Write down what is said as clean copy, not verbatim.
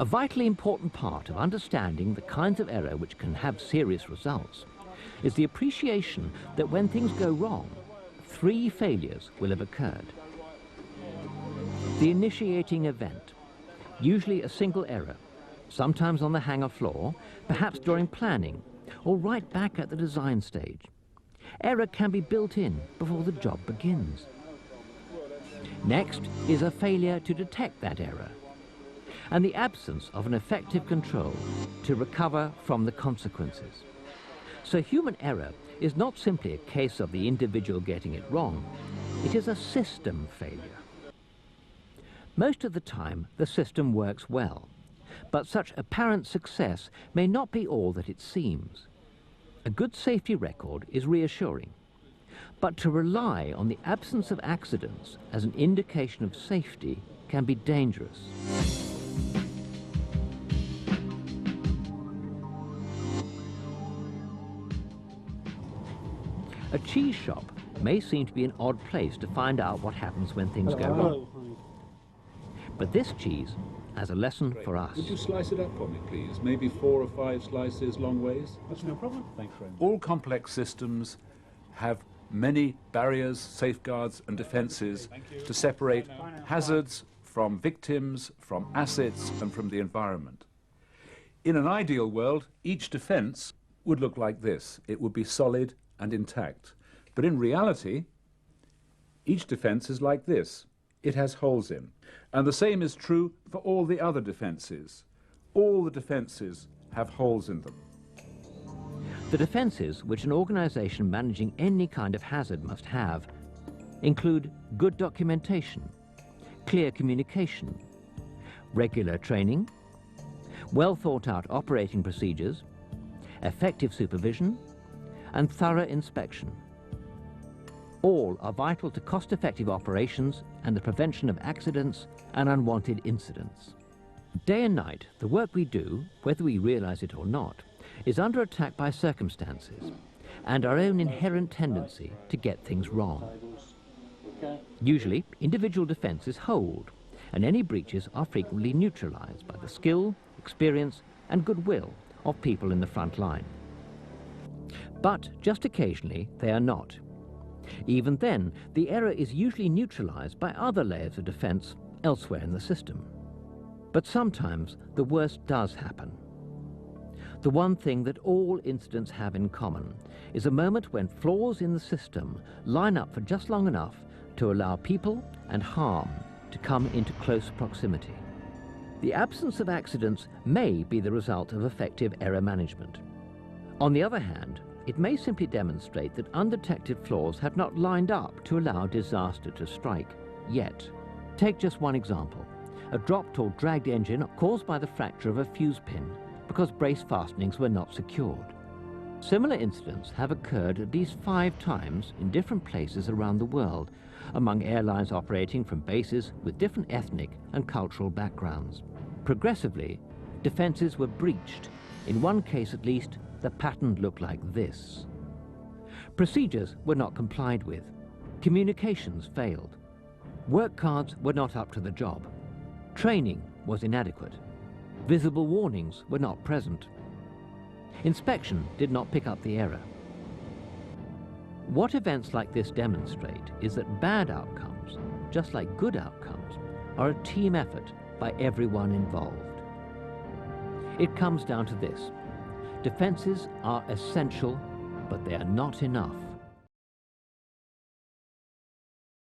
A vitally important part of understanding the kinds of error which can have serious results is the appreciation that when things go wrong, 3 failures will have occurred. The initiating event, usually a single error, sometimes on the hangar floor, perhaps during planning, or right back at the design stage. Error can be built in before the job begins. Next is a failure to detect that error, and the absence of an effective control to recover from the consequences. So human error is not simply a case of the individual getting it wrong, it is a system failure. Most of the time, the system works well, but such apparent success may not be all that it seems. A good safety record is reassuring, but to rely on the absence of accidents as an indication of safety can be dangerous. A cheese shop may seem to be an odd place to find out what happens when things go wrong. But this cheese has a lesson for us. Would you slice it up for me, please? Maybe 4 or 5 slices long ways? That's no problem. Thanks very much. All complex systems have many barriers, safeguards and defences to separate hazards from victims, from assets and from the environment. In an ideal world, each defence would look like this. It would be solid and intact. But in reality, each defence is like this. It has holes in. And the same is true for all the other defences. All the defences have holes in them. The defences which an organisation managing any kind of hazard must have include good documentation, clear communication, regular training, well thought out operating procedures, effective supervision, and thorough inspection. All are vital to cost-effective operations and the prevention of accidents and unwanted incidents. Day and night, the work we do, whether we realise it or not, is under attack by circumstances and our own inherent tendency to get things wrong. Usually, individual defences hold, and any breaches are frequently neutralised by the skill, experience and goodwill of people in the front line. But just occasionally they are not. Even then, the error is usually neutralised by other layers of defence elsewhere in the system. But sometimes the worst does happen. The one thing that all incidents have in common is a moment when flaws in the system line up for just long enough to allow people and harm to come into close proximity. The absence of accidents may be the result of effective error management. On the other hand, it may simply demonstrate that undetected flaws have not lined up to allow disaster to strike yet. Take just one example, a dropped or dragged engine caused by the fracture of a fuse pin because brace fastenings were not secured. Similar incidents have occurred at least 5 times in different places around the world, among airlines operating from bases with different ethnic and cultural backgrounds. Progressively, defences were breached. In one case at least, the pattern looked like this. Procedures were not complied with. Communications failed. Work cards were not up to the job. Training was inadequate. Visible warnings were not present. Inspection did not pick up the error. What events like this demonstrate is that bad outcomes, just like good outcomes, are a team effort by everyone involved. It comes down to this. Defences are essential, but they are not enough.